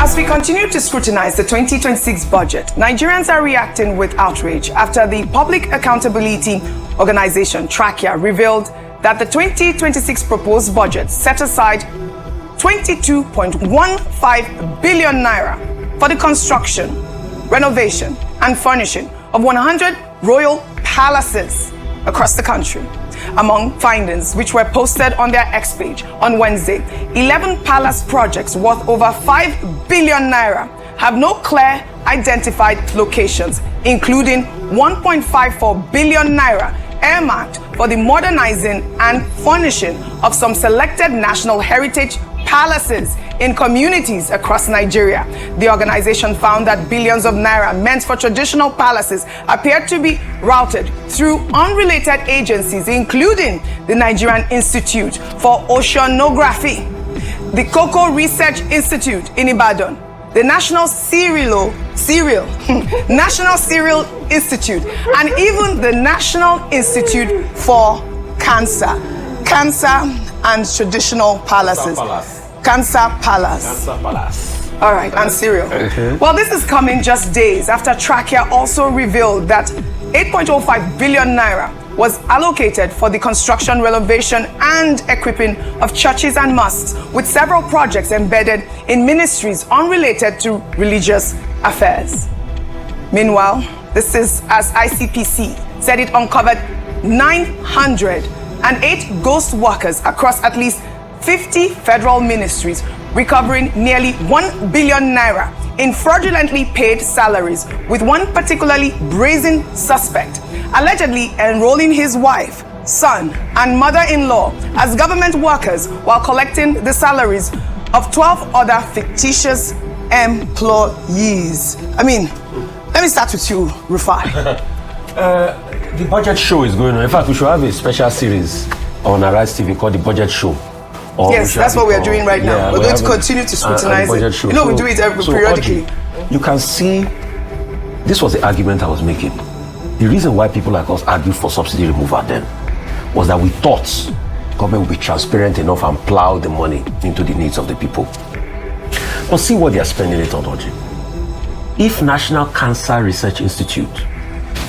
As we continue to scrutinize the 2026 budget, Nigerians are reacting with outrage after the Public Accountability Organization, Trachea, revealed that the 2026 proposed budget set aside 22.15 billion naira for the construction, renovation, and furnishing of 100 royal palaces across the country. Among findings which were posted on their X page on Wednesday, 11 palace projects worth over 5 billion naira have no clear identified locations, including 1.54 billion naira earmarked for the modernizing and furnishing of some selected national heritage palaces in communities across Nigeria. The organization found that billions of naira meant for traditional palaces appeared to be routed through unrelated agencies, including the Nigerian Institute for Oceanography, the Cocoa Research Institute in Ibadan, the National Cereal Institute, and even the National Institute for Cancer and Traditional Palaces. Cancer Palace. All right, and cereal. Well, this is coming just days after Trachea also revealed that 8.05 billion naira was allocated for the construction, renovation, and equipping of churches and mosques, with several projects embedded in ministries unrelated to religious affairs. Meanwhile, this is as ICPC said it uncovered 908 ghost workers across at least 50 federal ministries, recovering nearly 1 billion naira in fraudulently paid salaries, with one particularly brazen suspect allegedly enrolling his wife, son, and mother-in-law as government workers while collecting the salaries of 12 other fictitious employees. I mean, let me start with you, Rufai. The budget show is going on. In fact, we should have a special series on Arise TV called The Budget Show. Yes, that's what we are doing right now. We're going to continue to scrutinize it. You know, we do it periodically. You can see, this was the argument I was making. The reason why people like us argued for subsidy removal then was that we thought government would be transparent enough and plow the money into the needs of the people. But see what they are spending it on, Oji. If National Cancer Research Institute,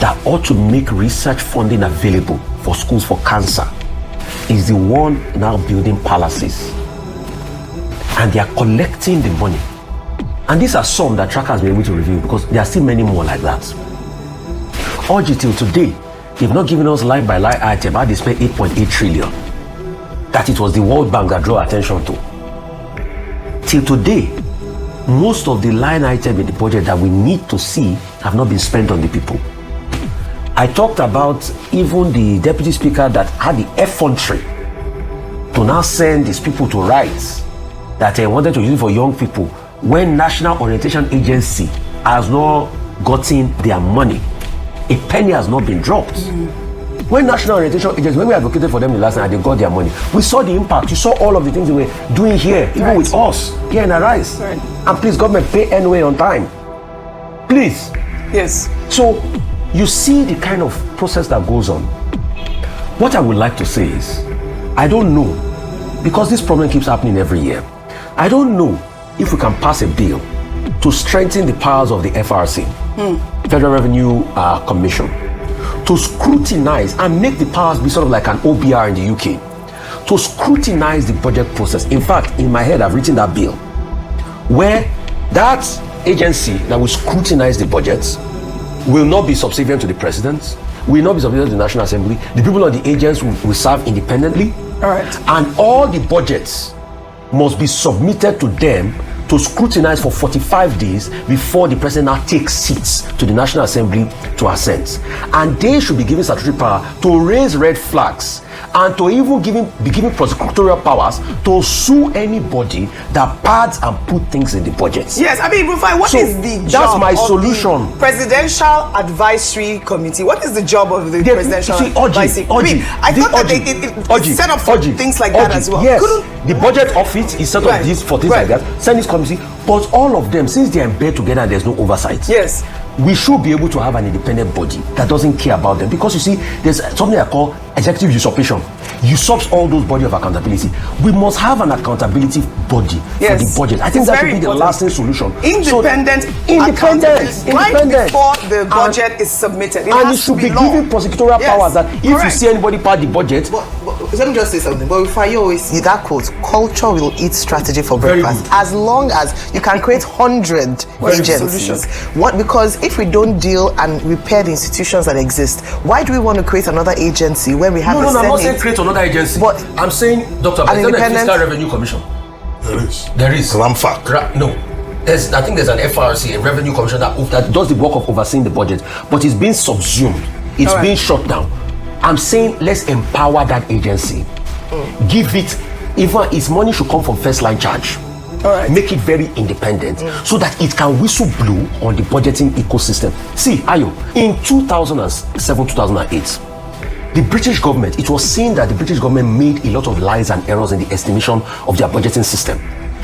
that ought to make research funding available for schools for cancer, is the one now building palaces, and they are collecting the money, and these are some that Trachea has been able to review, because there are still many more like that. Oji, till today, they've not given us line by line item how they spent 8.8 trillion that it was the World Bank that drew attention to. Till today, most of the line items in the budget that we need to see have not been spent on the people. I talked about even the deputy speaker that had the effrontery to now send his people to write that they wanted to use it for young people, when National Orientation Agency has not gotten their money. A penny has not been dropped. When National Orientation Agency, when we advocated for them the last time, they got their money. We saw the impact. You saw all of the things they were doing here, even with us, here in Arise. And please, government, pay NOA on time. Please. Yes. So, you see the kind of process that goes on. What I would like to say is, I don't know, because this problem keeps happening every year, I don't know if we can pass a bill to strengthen the powers of the FRC, Federal Revenue Commission, to scrutinize and make the powers be sort of like an OBR in the UK, to scrutinize the budget process. In fact, in my head, I've written that bill, where that agency that will scrutinize the budgets will not be subservient to the president, will not be subservient to the National Assembly. The people of the agents will serve independently. All right. And all the budgets must be submitted to them to scrutinize for 45 days before the president now takes seats to the National Assembly to assent. And they should be given statutory power to raise red flags and to even be given prosecutorial powers to sue anybody that pads and put things in the budget. Yes, I mean, Rufai, what is the job of the Presidential Advisory Committee? What is the job of the Presidential Advisory Committee? I thought that it set up for things like that as well. Yes, the budget office is set up for things like that, Senate committee, but all of them, since they are embedded together, there's no oversight. Yes. we should be able to have an independent body that doesn't care about them, because you see, there's something I call executive usurpation. Usurps all those body of accountability. We must have an accountability body for the budget. I think that should be the lasting solution. Independent, right before the budget is submitted. It should be given prosecutorial powers that if you see anybody part the budget. But let me just say something. But if I always see that quote, culture will eat strategy for breakfast. As long as you can create 100 agencies. What? Because if we don't deal and repair the institutions that exist, why do we want to create another agency when we have No, I'm not saying create another agency. But I'm saying, Dr. There's a Fiscal Revenue Commission. There is. RAMFAC. No. I think there's an FRC, a Revenue Commission that does the work of overseeing the budget, but it's being subsumed. It's being shut down. I'm saying let's empower that agency. Give it, even its money should come from first line charge. Make it very independent so that it can whistle blow on the budgeting ecosystem. See, Ayo, in 2007, 2008, the British government, it was seen that the British government made a lot of lies and errors in the estimation of their budgeting system.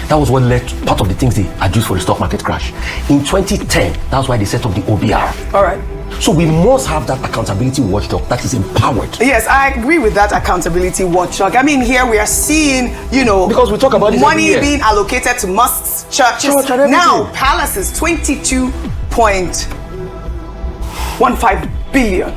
That was what led to part of the things they adduced for the stock market crash. In 2010, that's why they set up the OBR. So we must have that accountability watchdog that is empowered. Yes, I agree with that accountability watchdog. I mean, here we are seeing, because we talk about this money being allocated to mosques, churches. Now, palaces, 22.15 billion.